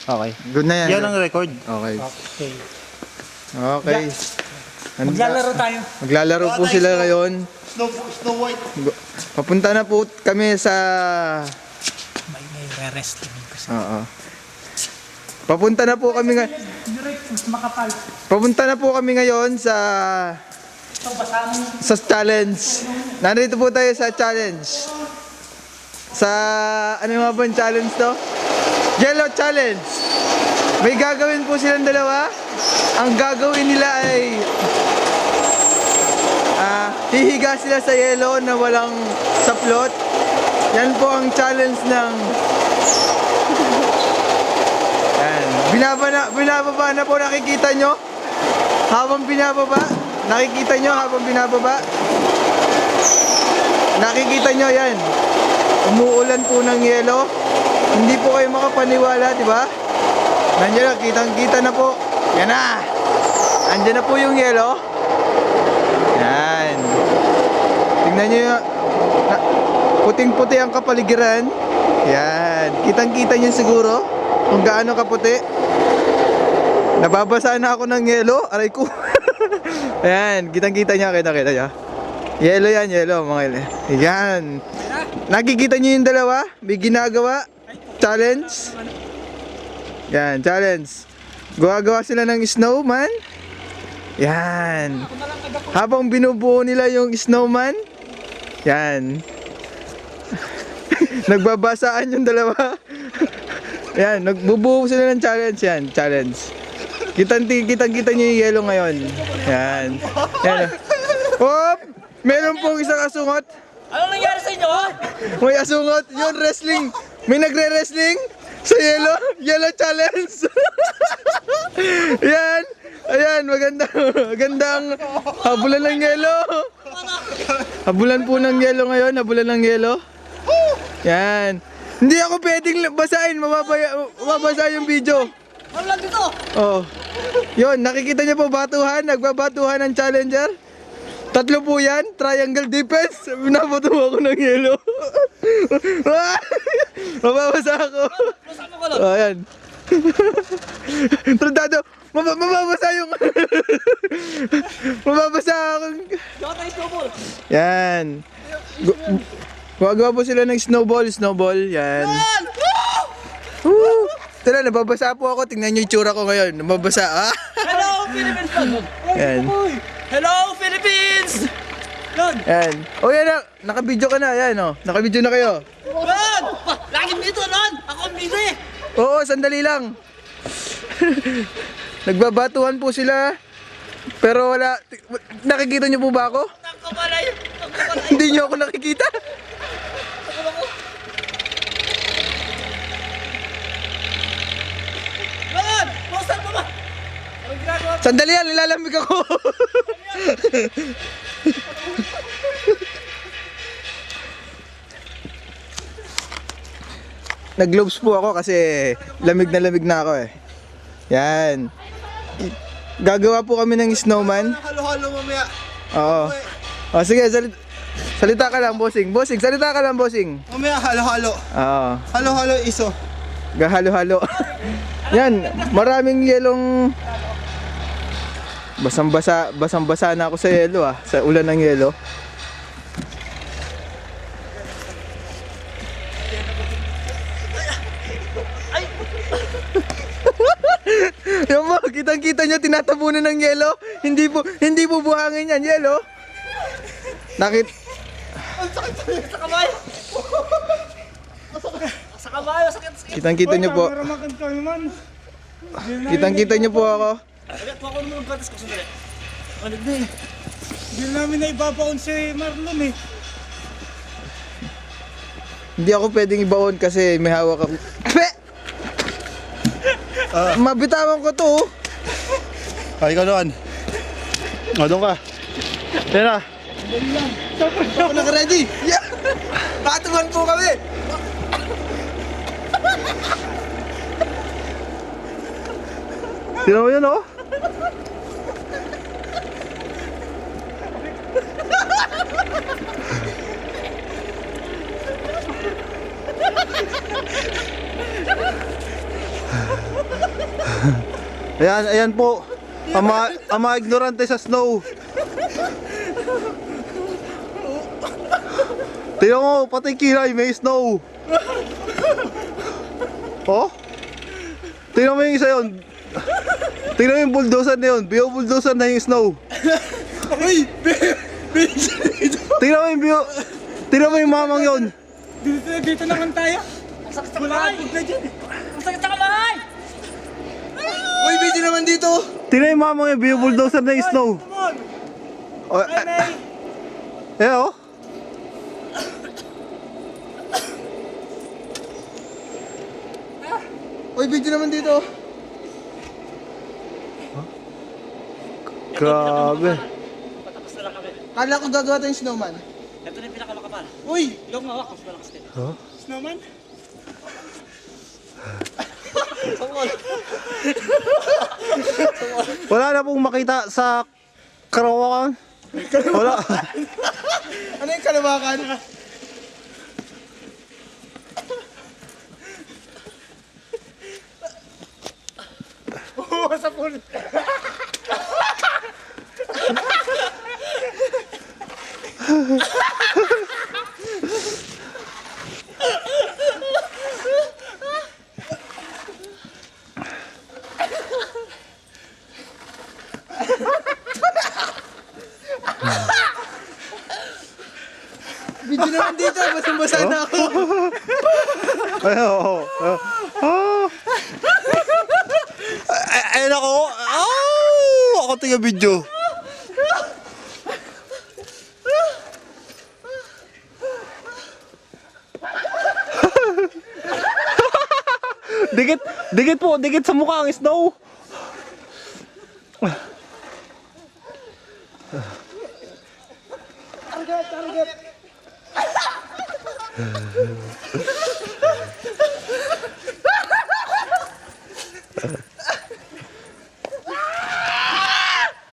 Okay. Good na yan. Yan ang record. Okay. Okay. Okay. Maglalaro tayo. Maglalaro po sila ngayon. Snow White. Papunta na po kami sa... May re-rest naman kasi. Oo. Papunta na po kami Direct, mas makapal. Papunta na po kami ngayon sa Ito, basahin. sa challenge. Nandito po tayo sa challenge. Sa ano nga ba yung challenge to? Yellow challenge. May gagawin po silang dalawa. Ang gagawin nila ay hihiga sila sa yellow na walang saplot. Yan po ang challenge ng yan. Binababa na po, nakikita nyo? Habang binababa, nakikita nyo habang binababa? Nakikita nyo yan. Umuulan po ng yelo. Hindi po kayo makapaniwala, di ba? Nandiyan na, kitang-kita na po. Yan na. Andiyan na po yung yelo. Yan. Tingnan nyo yung puting-puti ang kapaligiran. Yan. Kitang-kita nyo siguro kung gaano kaputi. Nababasa na ako ng yelo. Aray ko. Ayan. Kitang-kita nyo. Kita-kita nyo. Yelo yan, yelo mga yelo. Yan. Nakikita nyo yung dalawa? May ginagawa? Challenge? Yan, challenge. Gawa-gawa sila ng snowman. Yan. Habang binubuo nila yung snowman. Yan. Nagbabasaan yung dalawa. Yan, nagbubuo sila ng challenge yan. Challenge. Kitang-kita nyo yung yelo ngayon. Yan. Yan. Hop! Meron pong isang asungot. Ano nangyari sa inyo? May asungot. Yun, wrestling. May nagre-wrestling sa yellow. Yellow challenge. Yan. Ayan, magandang habulan ng yelo. Habulan po ng yelo ngayon. Habulan ng yelo. Yan. Hindi ako pwedeng basahin. Mababasa yung video. Ano lang dito? Oh. Yun, nakikita niyo po batuhan. Nagbabatuhan ng challenger. Tatlo po yan, triangle defense. Binabatuhan ko ng yelo. Mababasa ako. Masama ko lang. Oh, ayan. Tratado, mababasa yung... mababasa akong... Gawa tayo snowball. Yan. Gumagawa po sila ng snowball, yan. Woo! Tala, nababasa po ako. Tingnan niyo yung tsura ko ngayon. Nababasa, ah. Hello, Philippines! Yan. Hello, Philippines! Yan! Yan. O yan na, nakabidyo ka na, yan o. Nakabidyo na kayo. Yan! Lagi dito, Ron! Ako ang busy! Oo, sandali lang. Nagbabatuhan po sila. Pero wala, nakikita niyo po ba ako? Nangkabalay! Nangkabalay! Hindi niyo ako nakikita. Ron! Buksan mo ba? Anong ginagawa? Sandali yan, nilalamig ako. Nag-gloves po ako kasi lamig na ako eh. Yan. Gagawa po kami ng snowman. Halo-halo mamaya. Oo. O sige, salita ka lang, bossing. Bossing, salita ka lang, bossing. Mamaya halo-halo. Oo. Halo-halo iso. Gahalo-halo. Yan, maraming yelong basang-basa na ako sa yelo ah, sa ulan ng yelo. Yung mo, kitang-kita nyo, tinatabunan ng yelo. Hindi po buhangin yan, yelo. Sa kamay! Sa kamay! Sakit! Kitang-kita nyo po. Kitang-kita nyo po ako. Agad, tuwa ko naman ng gatas ko sandali. Ano na eh? Hindi namin na ibabaon si Marlon eh. Hindi ako pwedeng ibaon kasi may hawak ako. Mabitawan ko to. Ay, ikaw doon. O, doon ka. Yan na. Ako naka-ready. Yeah. Batuhan po kami. Sino mo yun, oh? Ayan, ayan po. Ang mga ignorante sa snow. Tingnan mo, pati Kiray, may snow. Oh? Tingnan mo yung isa yun. Tingnan mo yung bulldozer na yun. Bio-bulldozer na yung snow. Uy! Tingnan mo yung bio... Tingnan mo yung mamang yun. Dito naman tayo. Ang sakit sa kamay! Ang sakit sa kamay! Uy, video naman dito! Tingnan yung mamang yung bio-bulldozer na yung snow. Come on! Oh, Ay, May! eh oh. Uy, video naman dito! Grabe. Patapos na lang kami. Kala ko gagawa tayong snowman. Ito na yung pinakamakapal. Uy! Yung hawak, mas malakas din. Huh? Snowman? Wala na pong makita sa Karawakan. Wala. Ano yung kalawakan? Oo, sa pool. Video naman dito, basang-basa na ako. Ay, oo. Ah. Ay, nako. Ako tiga video. Dikit po, dikit sa mukha ang snow. Target!